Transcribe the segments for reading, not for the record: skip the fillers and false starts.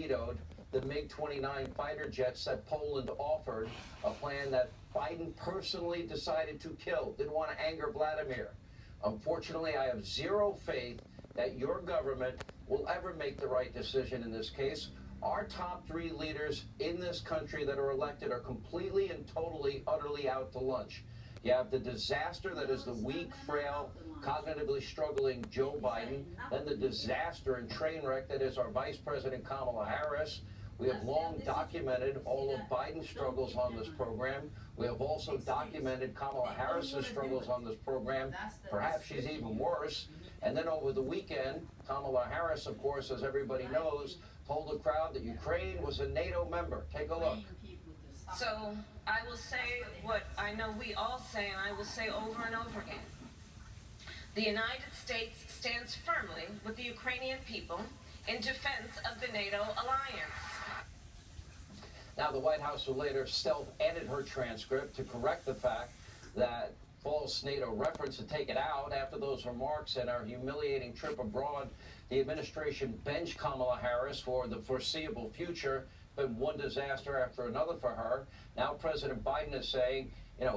vetoed the MiG-29 fighter jets that Poland offered, a plan that Biden personally decided to kill. Didn't want to anger Vladimir. Unfortunately, I have zero faith that your government will ever make the right decision in this case. Our top three leaders in this country that are elected are completely and totally, utterly out to lunch. You have the disaster that is the weak, frail, cognitively struggling Joe Biden, then the disaster and train wreck that is our Vice President Kamala Harris. We have long documented all of Biden's struggles on this program. We have also documented Kamala Harris's struggles on this program. Perhaps she's even worse. And then over the weekend, Kamala Harris, of course, as everybody knows, told the crowd that Ukraine was a NATO member. Take a look. So I will say what I know we all say, and I will say over and over again. The United States stands firmly with the Ukrainian people in defense of the NATO alliance. Now, the White House will later stealth-edit her transcript to correct the fact that false NATO reference to take it out after those remarks and our humiliating trip abroad. The administration benched Kamala Harris for the foreseeable future. Been one disaster after another for her. Now President Biden is saying,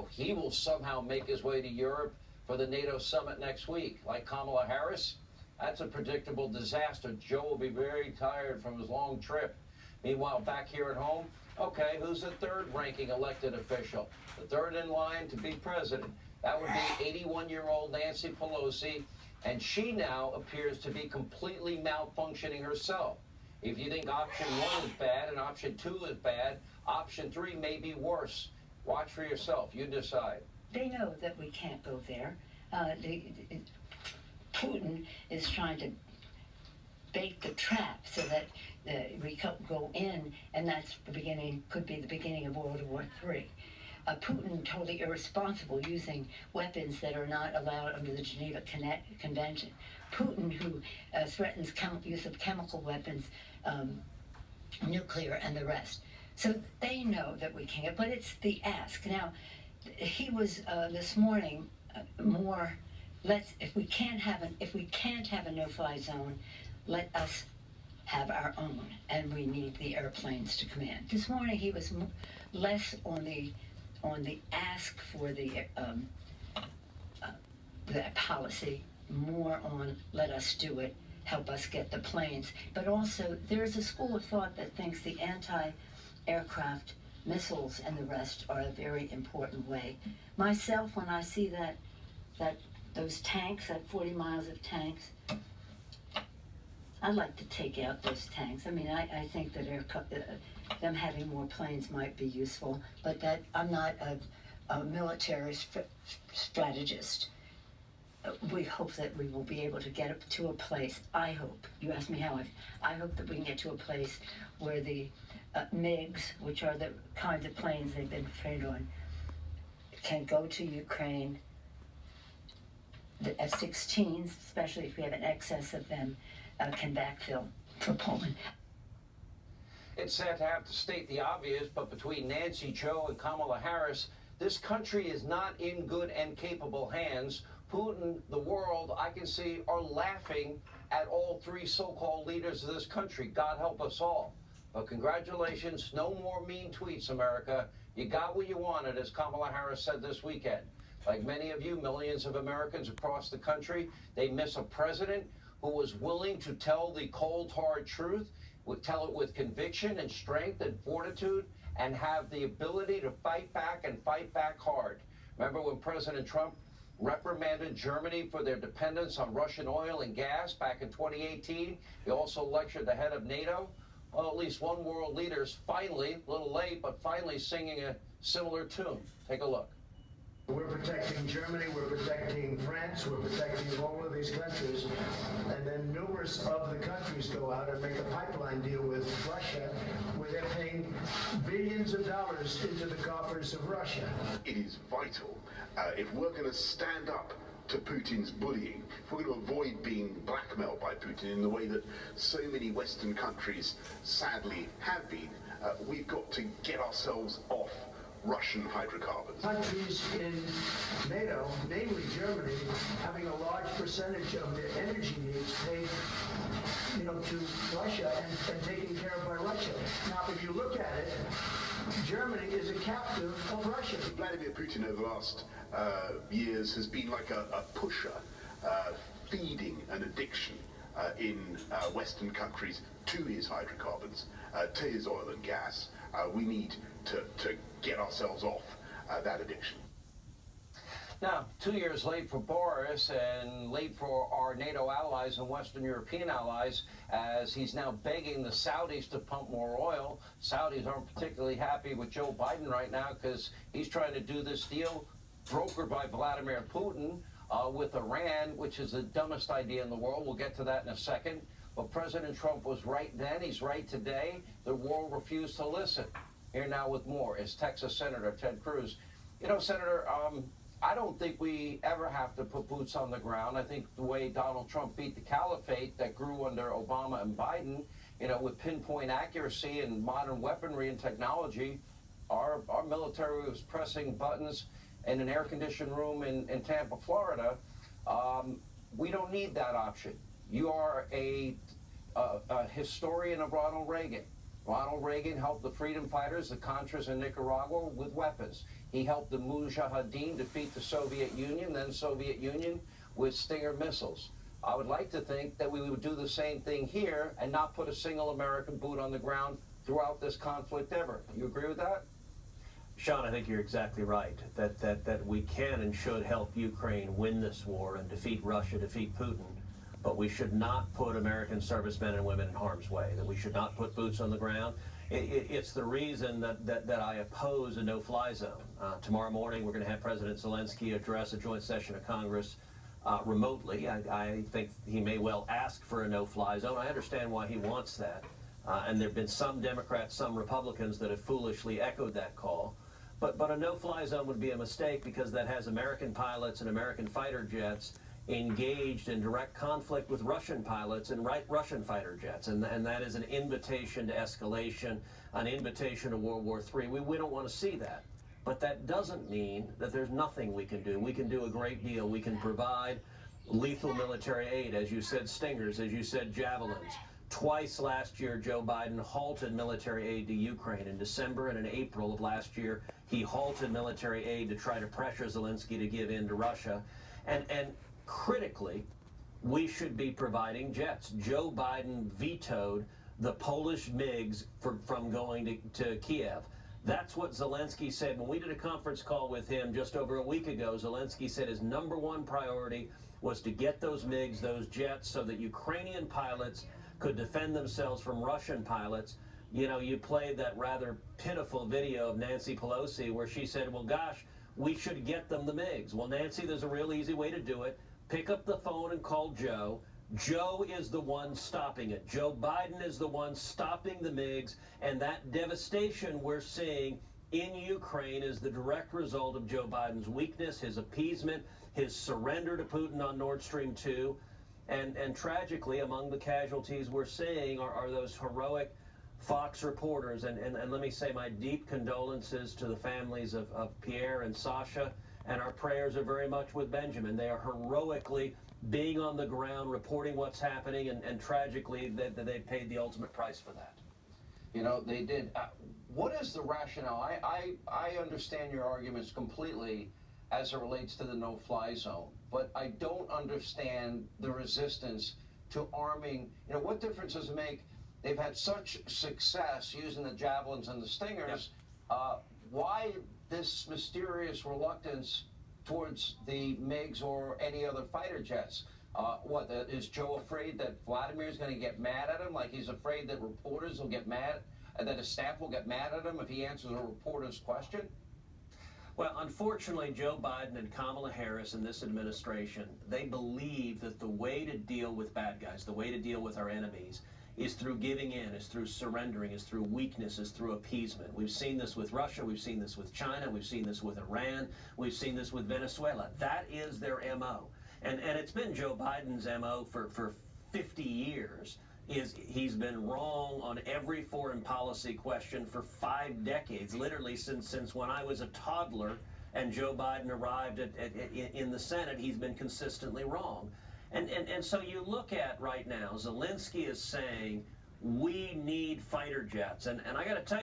he will somehow make his way to Europe for the NATO summit next week. Like Kamala Harris, that's a predictable disaster. Joe will be very tired from his long trip. Meanwhile, back here at home, okay, who's the third-ranking elected official? The third in line to be president. That would be 81-year-old Nancy Pelosi, and she now appears to be completely malfunctioning herself. If you think option 1 is bad and option 2 is bad, option 3 may be worse. Watch for yourself. You decide. They know that we can't go there. Putin is trying to bait the trap so that we go in, and that's the beginning, could be the beginning of World War III. Putin totally irresponsible, using weapons that are not allowed under the Geneva Convention. Putin, who threatens use of chemical weapons, nuclear, and the rest. So they know that we can't, but it's the ask. Now, he was this morning more. If we can't have a no-fly zone, let us have our own, and we need the airplanes to come in. This morning he was less on the ask for the policy, more on let us do it, help us get the planes. But also there's a school of thought that thinks the anti-aircraft missiles and the rest are a very important way. Myself, when I see those tanks, that 40 miles of tanks, I'd like to take out those tanks. I mean, I think that them having more planes might be useful, but that I'm not a military strategist. We hope that we will be able to get up to a place. I hope. You asked me how. I hope that we can get to a place where the MiGs, which are the kinds of planes they've been trained on, can go to Ukraine. The F-16s, especially if we have an excess of them, can backfill for Poland. It's sad to have to state the obvious, but between Nancy, Joe, and Kamala Harris, this country is not in good and capable hands. Putin, the world, I can see, are laughing at all three so-called leaders of this country. God help us all. But congratulations, no more mean tweets, America. You got what you wanted, as Kamala Harris said this weekend. Like many of you, millions of Americans across the country, they miss a president who was willing to tell the cold, hard truth, would tell it with conviction and strength and fortitude, and have the ability to fight back and fight back hard. Remember when President Trump reprimanded Germany for their dependence on Russian oil and gas back in 2018? He also lectured the head of NATO. Well, at least one world leader's finally, a little late, but finally singing a similar tune. Take a look. We're protecting Germany, we're protecting France, we're protecting all of these countries, and then numerous of the countries go out and make a pipeline deal with Russia, where they're paying billions of dollars into the coffers of Russia. It is vital, if we're going to stand up to Putin's bullying, if we're going to avoid being blackmailed by Putin in the way that so many Western countries sadly have been, we've got to get ourselves off Russian hydrocarbons. Countries in NATO, namely Germany, having a large percentage of their energy needs paid, to Russia and taken care of by Russia. you look at it, Germany is a captive of Russia. Vladimir Putin over the last years has been like a pusher, feeding an addiction in Western countries to his hydrocarbons, to his oil and gas. We need to get ourselves off that addiction. Now, 2 years late for Boris and late for our NATO allies and Western European allies, as he's now begging the Saudis to pump more oil. Saudis aren't particularly happy with Joe Biden right now because he's trying to do this deal brokered by Vladimir Putin with Iran, which is the dumbest idea in the world. We'll get to that in a second. But President Trump was right then. He's right today. The world refused to listen. Here now with more is Texas Senator Ted Cruz. You know, Senator, I don't think we ever have to put boots on the ground. I think the way Donald Trump beat the caliphate that grew under Obama and Biden, you know, with pinpoint accuracy and modern weaponry and technology, our military was pressing buttons in an air-conditioned room in Tampa, Florida. We don't need that option. You are a historian of Ronald Reagan. Ronald Reagan helped the freedom fighters, the Contras in Nicaragua, with weapons. He helped the Mujahideen defeat the Soviet Union, then Soviet Union, with Stinger missiles. I would like to think that we would do the same thing here and not put a single American boot on the ground throughout this conflict ever. You agree with that? Sean, I think you're exactly right, that we can and should help Ukraine win this war and defeat Russia, defeat Putin. But we should not put American servicemen and women in harm's way, that we should not put boots on the ground. It's the reason that I oppose a no-fly zone. Tomorrow morning, we're going to have President Zelensky address a joint session of Congress remotely. I think he may well ask for a no-fly zone. I understand why he wants that. And there have been some Democrats, some Republicans that have foolishly echoed that call. But a no-fly zone would be a mistake because that has American pilots and American fighter jets engaged in direct conflict with Russian pilots and Russian fighter jets. And that is an invitation to escalation, an invitation to World War III. We don't want to see that. But that doesn't mean that there's nothing we can do. We can do a great deal. We can provide lethal military aid, as you said, Stingers, as you said, Javelins. Twice last year, Joe Biden halted military aid to Ukraine. In December and in April of last year, he halted military aid to try to pressure Zelensky to give in to Russia. And critically, we should be providing jets. Joe Biden vetoed the Polish MiGs from going to Kiev. That's what Zelensky said. When we did a conference call with him just over a week ago, Zelensky said his #1 priority was to get those MiGs, those jets, so that Ukrainian pilots could defend themselves from Russian pilots. You know, you played that rather pitiful video of Nancy Pelosi where she said, well, gosh, we should get them the MiGs. Well, Nancy, there's a real easy way to do it. Pick up the phone and call Joe. Joe is the one stopping it. Joe Biden is the one stopping the MiGs, and that devastation we're seeing in Ukraine is the direct result of Joe Biden's weakness, his appeasement, his surrender to Putin on Nord Stream 2. And tragically, among the casualties we're seeing are those heroic Fox reporters. And let me say my deep condolences to the families of Pierre and Sasha. And our prayers are very much with Benjamin. They are heroically being on the ground, reporting what's happening, and tragically, they paid the ultimate price for that. You know, they did. What is the rationale? I understand your arguments completely as it relates to the no-fly zone, but I don't understand the resistance to arming. You know, what difference does it make? They've had such success using the Javelins and the Stingers. Yep. Why this mysterious reluctance towards the MiGs or any other fighter jets? Is Joe afraid that Vladimir is going to get mad at him, like he's afraid that reporters will get mad, and that his staff will get mad at him if he answers a reporter's question? Well, unfortunately, Joe Biden and Kamala Harris and this administration, they believe that the way to deal with bad guys, the way to deal with our enemies, is through giving in, is through surrendering, is through weakness, is through appeasement. We've seen this with Russia, we've seen this with China, we've seen this with Iran, we've seen this with Venezuela. That is their MO. And it's been Joe Biden's MO for 50 years. He's been wrong on every foreign policy question for 5 decades, literally since when I was a toddler and Joe Biden arrived in the Senate. He's been consistently wrong. And so you look at right now, Zelensky is saying we need fighter jets. And I got to tell you,